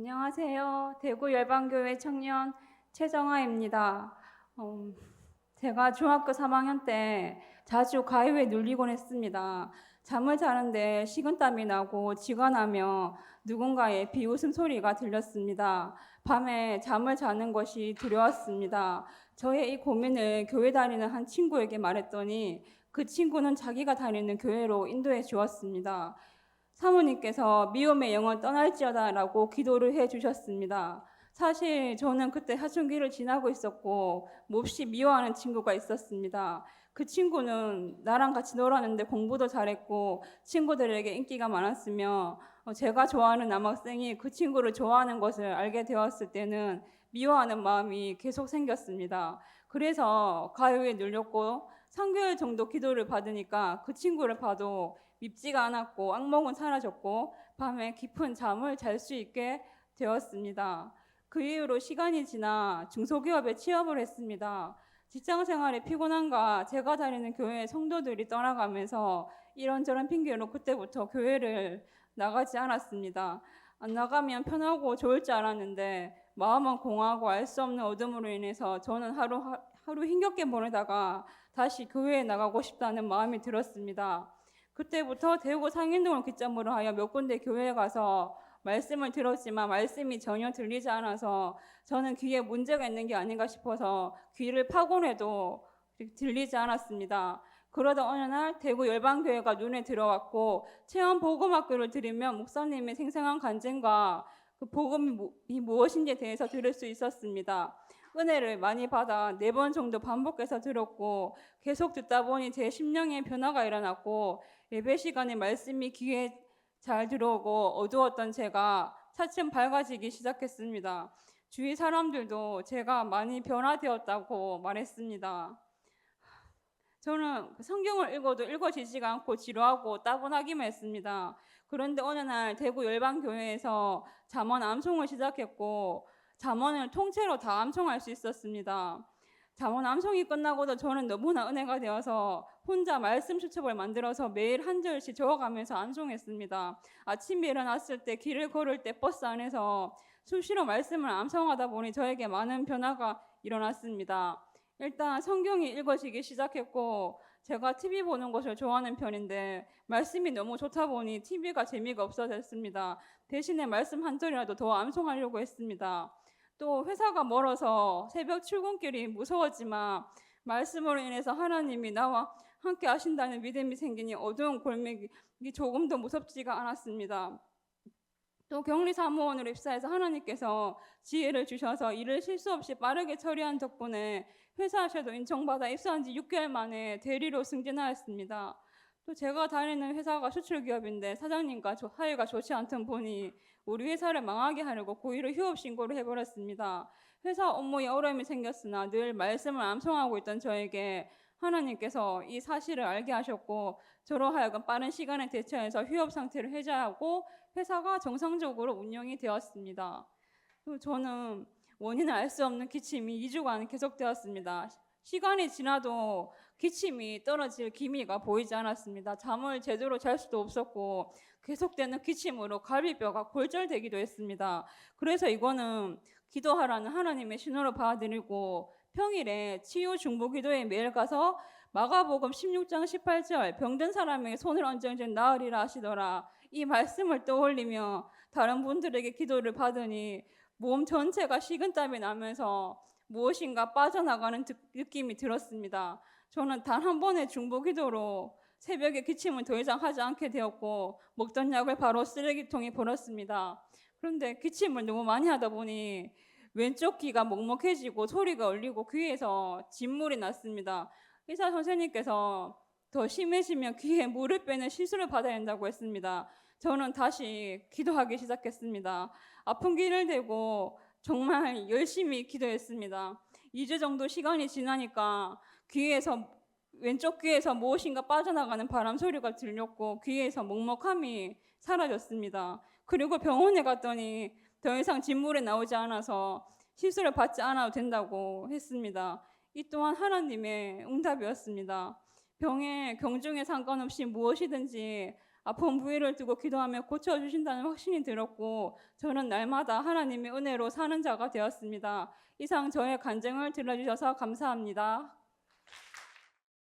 안녕하세요. 대구 열방교회 청년 최정아입니다. 제가 중학교 3학년 때 자주 가위에 눌리곤 했습니다. 잠을 자는데 식은땀이 나고 쥐가 나며 누군가의 비웃음 소리가 들렸습니다. 밤에 잠을 자는 것이 두려웠습니다. 저의 이 고민을 교회 다니는 한 친구에게 말했더니 그 친구는 자기가 다니는 교회로 인도해 주었습니다. 사모님께서 미움의 영혼 떠날지어다 라고 기도를 해 주셨습니다. 사실 저는 그때 사춘기를 지나고 있었고 몹시 미워하는 친구가 있었습니다. 그 친구는 나랑 같이 놀았는데 공부도 잘했고 친구들에게 인기가 많았으며 제가 좋아하는 남학생이 그 친구를 좋아하는 것을 알게 되었을 때는 미워하는 마음이 계속 생겼습니다. 그래서 가요에 눌렸고 3개월 정도 기도를 받으니까 그 친구를 봐도 밉지가 않았고 악몽은 사라졌고 밤에 깊은 잠을 잘 수 있게 되었습니다. 그 이후로 시간이 지나 중소기업에 취업을 했습니다. 직장 생활에 피곤한가 제가 다니는 교회 성도들이 떠나가면서 이런저런 핑계로 그때부터 교회를 나가지 않았습니다. 안 나가면 편하고 좋을 줄 알았는데 마음은 공허하고 알 수 없는 어둠으로 인해서 저는 하루 힘겹게 보내다가 다시 교회에 나가고 싶다는 마음이 들었습니다. 그때부터 대구 상인동을 기점으로 하여 몇 군데 교회에 가서 말씀을 들었지만 말씀이 전혀 들리지 않아서 저는 귀에 문제가 있는 게 아닌가 싶어서 귀를 파곤해도 들리지 않았습니다. 그러다 어느 날 대구 열방교회가 눈에 들어왔고 체험 복음학교를 들으면 목사님의 생생한 간증과 그 복음이 무엇인지에 대해서 들을 수 있었습니다. 은혜를 많이 받아 4번 정도 반복해서 들었고 계속 듣다 보니 제 심령에 변화가 일어났고 예배 시간에 말씀이 귀에 잘 들어오고 어두웠던 제가 차츰 밝아지기 시작했습니다. 주위 사람들도 제가 많이 변화되었다고 말했습니다. 저는 성경을 읽어도 읽어지지가 않고 지루하고 따분하기만 했습니다. 그런데 어느 날 대구 열방교회에서 잠언 암송을 시작했고 잠언을 통째로 다 암송할 수 있었습니다. 잠언 암송이 끝나고도 저는 너무나 은혜가 되어서 혼자 말씀 수첩을 만들어서 매일 한 절씩 적어가면서 암송했습니다. 아침에 일어났을 때, 길을 걸을 때, 버스 안에서 수시로 말씀을 암송하다 보니 저에게 많은 변화가 일어났습니다. 일단 성경이 읽어지기 시작했고 제가 TV 보는 것을 좋아하는 편인데 말씀이 너무 좋다 보니 TV가 재미가 없어졌습니다. 대신에 말씀 한 절이라도 더 암송하려고 했습니다. 또 회사가 멀어서 새벽 출근길이 무서웠지만 말씀으로 인해서 하나님이 나와 함께 하신다는 믿음이 생기니 어두운 골목이 조금도 무섭지가 않았습니다. 또 격리사무원으로 입사해서 하나님께서 지혜를 주셔서 일을 실수 없이 빠르게 처리한 덕분에 회사에서도 인정받아 입사한 지 6개월 만에 대리로 승진하였습니다. 또 제가 다니는 회사가 수출기업인데 사장님과 사이가 좋지 않던 분이 우리 회사를 망하게 하려고 고의로 휴업 신고를 해버렸습니다. 회사 업무에 어려움이 생겼으나 늘 말씀을 암송하고 있던 저에게 하나님께서 이 사실을 알게 하셨고 저로 하여금 빠른 시간에 대처해서 휴업 상태를 해제하고 회사가 정상적으로 운영이 되었습니다. 저는 원인을 알 수 없는 기침이 2주간 계속되었습니다. 시간이 지나도 기침이 떨어질 기미가 보이지 않았습니다. 잠을 제대로 잘 수도 없었고 계속되는 기침으로 갈비뼈가 골절되기도 했습니다. 그래서 이거는 기도하라는 하나님의 신호로 받아들이고 평일에 치유 중보 기도에 매일 가서 마가복음 16장 18절 병든 사람에게 손을 얹으면 나으리라 하시더라. 이 말씀을 떠올리며 다른 분들에게 기도를 받으니 몸 전체가 식은땀이 나면서 무엇인가 빠져나가는 느낌이 들었습니다. 저는 단 한 번의 중보 기도로 새벽에 기침을 더 이상 하지 않게 되었고 먹던 약을 바로 쓰레기통에 버렸습니다. 그런데 기침을 너무 많이 하다 보니 왼쪽 귀가 먹먹해지고 소리가 울리고 귀에서 진물이 났습니다. 의사 선생님께서 더 심해지면 귀에 물을 빼는 시술을 받아야 한다고 했습니다. 저는 다시 기도하기 시작했습니다. 아픈 귀를 대고 정말 열심히 기도했습니다. 2주 정도 시간이 지나니까 왼쪽 귀에서 무엇인가 빠져나가는 바람 소리가 들렸고 귀에서 먹먹함이 사라졌습니다. 그리고 병원에 갔더니 더 이상 진물이 나오지 않아서 시술을 받지 않아도 된다고 했습니다. 이 또한 하나님의 응답이었습니다. 병에 경중에 상관없이 무엇이든지 아픈 부위를 두고 기도하며 고쳐주신다는 확신이 들었고 저는 날마다 하나님의 은혜로 사는 자가 되었습니다. 이상 저의 간증을 들어주셔서 감사합니다.